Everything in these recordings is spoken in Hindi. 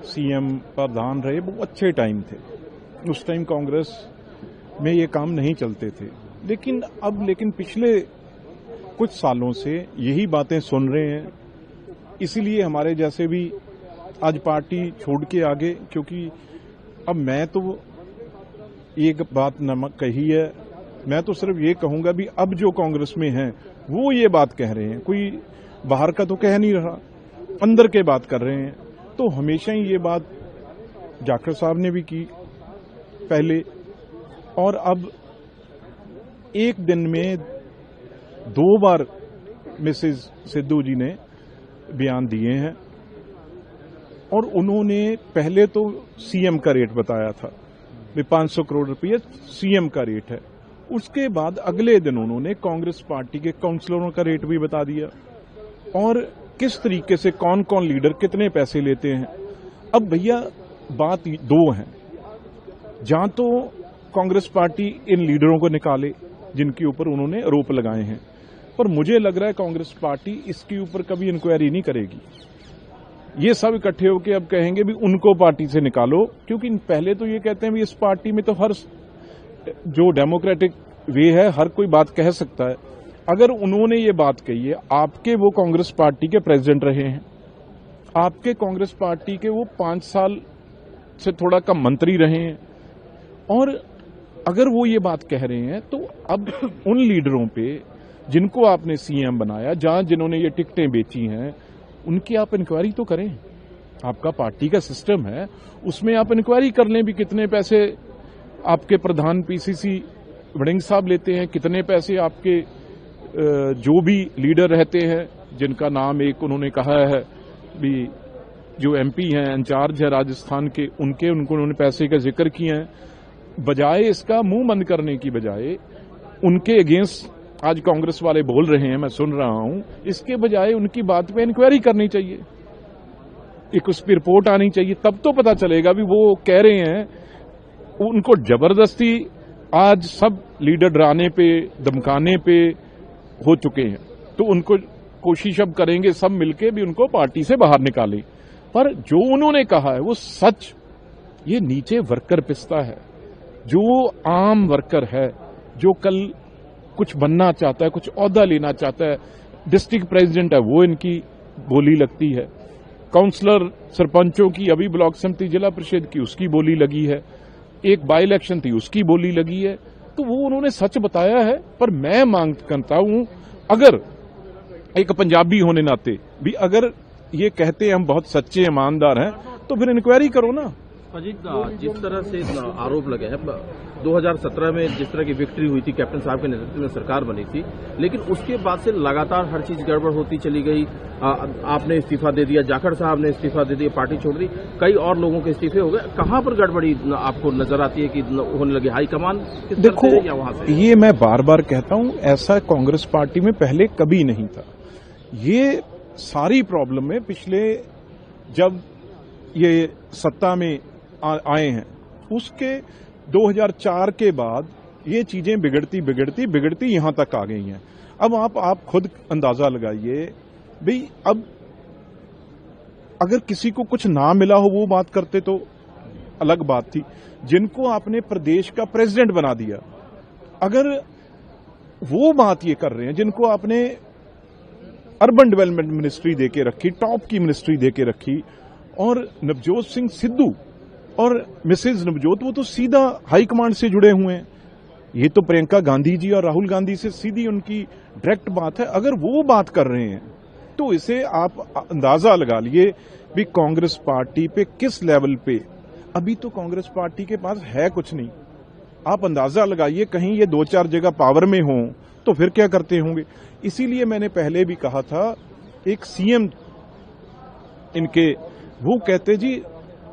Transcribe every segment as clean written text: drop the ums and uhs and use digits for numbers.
सीएम प्रधान रहे वो अच्छे टाइम थे। उस टाइम कांग्रेस में ये काम नहीं चलते थे, लेकिन पिछले कुछ सालों से यही बातें सुन रहे हैं। इसीलिए हमारे जैसे भी आज पार्टी छोड़ के आगे, क्योंकि अब मैं तो एक बात नमक कही है, मैं तो सिर्फ ये कहूंगा भी अब जो कांग्रेस में हैं वो ये बात कह रहे हैं, कोई बाहर का तो कह नहीं रहा, अंदर के बात कर रहे हैं। तो हमेशा ही ये बात जाखड़ साहब ने भी की पहले, और अब एक दिन में 2 बार मिसेज सिद्धू जी ने बयान दिए हैं। और उन्होंने पहले तो सीएम का रेट बताया था, 500 करोड़ रुपये सीएम का रेट है। उसके बाद अगले दिन उन्होंने कांग्रेस पार्टी के काउंसलरों का रेट भी बता दिया, और किस तरीके से कौन कौन लीडर कितने पैसे लेते हैं। अब भैया बात 2 है, जहां तो कांग्रेस पार्टी इन लीडरों को निकाले जिनके ऊपर उन्होंने आरोप लगाए हैं, पर मुझे लग रहा है कांग्रेस पार्टी इसके ऊपर कभी इंक्वायरी नहीं करेगी। ये सब इकट्ठे होकर अब कहेंगे भी उनको पार्टी से निकालो, क्योंकि पहले तो ये कहते हैं भी इस पार्टी में तो हर जो डेमोक्रेटिक वे है हर कोई बात कह सकता है। अगर उन्होंने ये बात कही है, आपके वो कांग्रेस पार्टी के प्रेसिडेंट रहे हैं, आपके कांग्रेस पार्टी के वो 5 साल से थोड़ा कम मंत्री रहे हैं, और अगर वो ये बात कह रहे हैं तो अब उन लीडरों पे जिनको आपने सीएम बनाया, जिन्होंने ये टिकटें बेची हैं, उनकी आप इंक्वायरी तो करें। आपका पार्टी का सिस्टम है, उसमें आप इंक्वायरी कर लें भी कितने पैसे आपके प्रधान पीसीसी वड़िंग साहब लेते हैं, कितने पैसे आपके जो भी लीडर रहते हैं जिनका नाम एक उन्होंने कहा है भी जो एमपी हैं, इंचार्ज है राजस्थान के, उनको उन्होंने पैसे का जिक्र किया है। बजाय इसका मुंह बंद करने की बजाय उनके अगेंस्ट आज कांग्रेस वाले बोल रहे हैं, मैं सुन रहा हूं, इसके बजाय उनकी बात पे इंक्वायरी करनी चाहिए, एक उस पर रिपोर्ट आनी चाहिए, तब तो पता चलेगा भी वो कह रहे हैं। उनको जबरदस्ती आज सब लीडर डराने पे धमकाने पे हो चुके हैं, तो उनको कोशिश अब करेंगे सब मिलके भी उनको पार्टी से बाहर निकालें। पर जो उन्होंने कहा है वो सच, ये नीचे वर्कर पिसता है, जो आम वर्कर है, जो कल कुछ बनना चाहता है, कुछ ओहदा लेना चाहता है, डिस्ट्रिक्ट प्रेसिडेंट है, वो इनकी बोली लगती है। काउंसलर सरपंचों की, अभी ब्लॉक समिति जिला परिषद की उसकी बोली लगी है, एक बाई इलेक्शन थी उसकी बोली लगी है। तो वो उन्होंने सच बताया है। पर मैं मांग करता हूं, अगर एक पंजाबी होने नाते भी अगर ये कहते हैं हम बहुत सच्चे ईमानदार हैं, तो फिर इंक्वायरी करो ना। अजीत, जिस तरह से आरोप लगे हैं, 2017 में जिस तरह की विक्ट्री हुई थी, कैप्टन साहब के नेतृत्व में सरकार बनी थी, लेकिन उसके बाद से लगातार हर चीज गड़बड़ होती चली गई। आपने इस्तीफा दे दिया, जाखड़ साहब ने इस्तीफा दे दिया, पार्टी छोड़ दी, कई और लोगों के इस्तीफे हो गए। कहां पर गड़बड़ी आपको नजर आती है कि होने लगी? हाईकमान देखो, या वहां से? ये मैं बार बार कहता हूं, ऐसा कांग्रेस पार्टी में पहले कभी नहीं था। ये सारी प्रॉब्लम है पिछले जब ये सत्ता में आए हैं, उसके 2004 के बाद ये चीजें बिगड़ती यहां तक आ गई हैं। अब आप खुद अंदाजा लगाइए भाई, अब अगर किसी को कुछ ना मिला हो वो बात करते तो अलग बात थी। जिनको आपने प्रदेश का प्रेसिडेंट बना दिया, अगर वो बात ये कर रहे हैं, जिनको आपने अर्बन डेवलपमेंट मिनिस्ट्री देके रखी, टॉप की मिनिस्ट्री देके रखी, और नवजोत सिंह सिद्धू और मिसेज नवजोत वो तो सीधा हाईकमांड से जुड़े हुए हैं। ये तो प्रियंका गांधी जी और राहुल गांधी से सीधी उनकी डायरेक्ट बात है। अगर वो बात कर रहे हैं तो इसे आप अंदाजा लगा लिए भी कांग्रेस पार्टी पे किस लेवल पे, अभी तो कांग्रेस पार्टी के पास है कुछ नहीं। आप अंदाजा लगाइए, कहीं ये 2-4 जगह पावर में हों तो फिर क्या करते होंगे। इसीलिए मैंने पहले भी कहा था, एक सीएम इनके वो कहते जी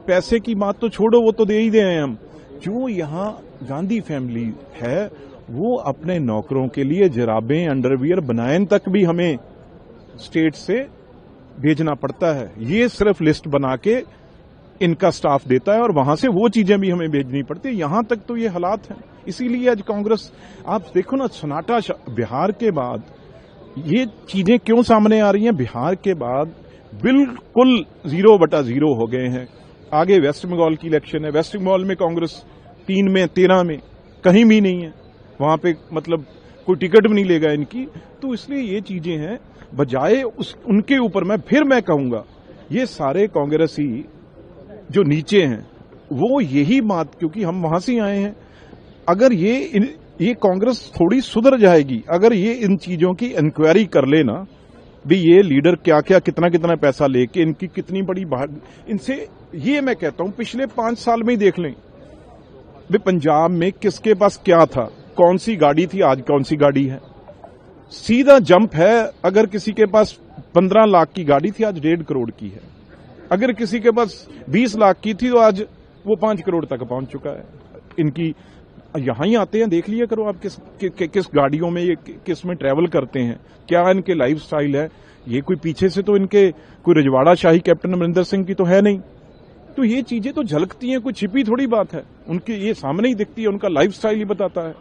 पैसे की बात तो छोड़ो, वो तो दे ही दे हैं हम। जो यहां गांधी फैमिली है वो अपने नौकरों के लिए जराबें, अंडरवियर, बनायन तक भी हमें स्टेट से भेजना पड़ता है। ये सिर्फ लिस्ट बना के इनका स्टाफ देता है और वहां से वो चीजें भी हमें भेजनी पड़ती है। यहां तक तो ये हालात हैं। इसीलिए आज कांग्रेस, आप देखो ना, सन्नाटा बिहार के बाद ये चीजें क्यों सामने आ रही हैं। बिहार के बाद बिल्कुल 0/0 हो गए हैं। आगे वेस्ट बंगाल की इलेक्शन है, वेस्ट बंगाल में कांग्रेस 3 में 13 में कहीं भी नहीं है, वहां पे मतलब कोई टिकट भी नहीं लेगा इनकी। तो इसलिए ये चीजें हैं, बजाय उनके ऊपर मैं कहूंगा ये सारे कांग्रेसी जो नीचे हैं वो यही बात, क्योंकि हम वहां से आए हैं, अगर ये कांग्रेस थोड़ी सुधर जाएगी अगर ये इन चीजों की इंक्वायरी कर लेना भी ये लीडर क्या क्या कितना कितना पैसा लेके इनकी कितनी बड़ी इनसे, ये मैं कहता हूं पिछले 5 साल में ही देख लें भी पंजाब में किसके पास क्या था, कौन सी गाड़ी थी, आज कौन सी गाड़ी है। सीधा जंप है, अगर किसी के पास 15 लाख की गाड़ी थी आज 1.5 करोड़ की है, अगर किसी के पास 20 लाख की थी तो आज वो 5 करोड़ तक पहुंच चुका है। इनकी यहां ही आते हैं, देख लिया करो आप किस गाड़ियों में ये किस में ट्रैवल करते हैं, क्या इनके लाइफ स्टाइल है। ये कोई पीछे से तो इनके कोई रजवाड़ा शाही कैप्टन अमरिंदर सिंह की तो है नहीं। तो ये चीजें तो झलकती हैं, कोई छिपी थोड़ी बात है, उनके ये सामने ही दिखती है, उनका लाइफ स्टाइल ही बताता है।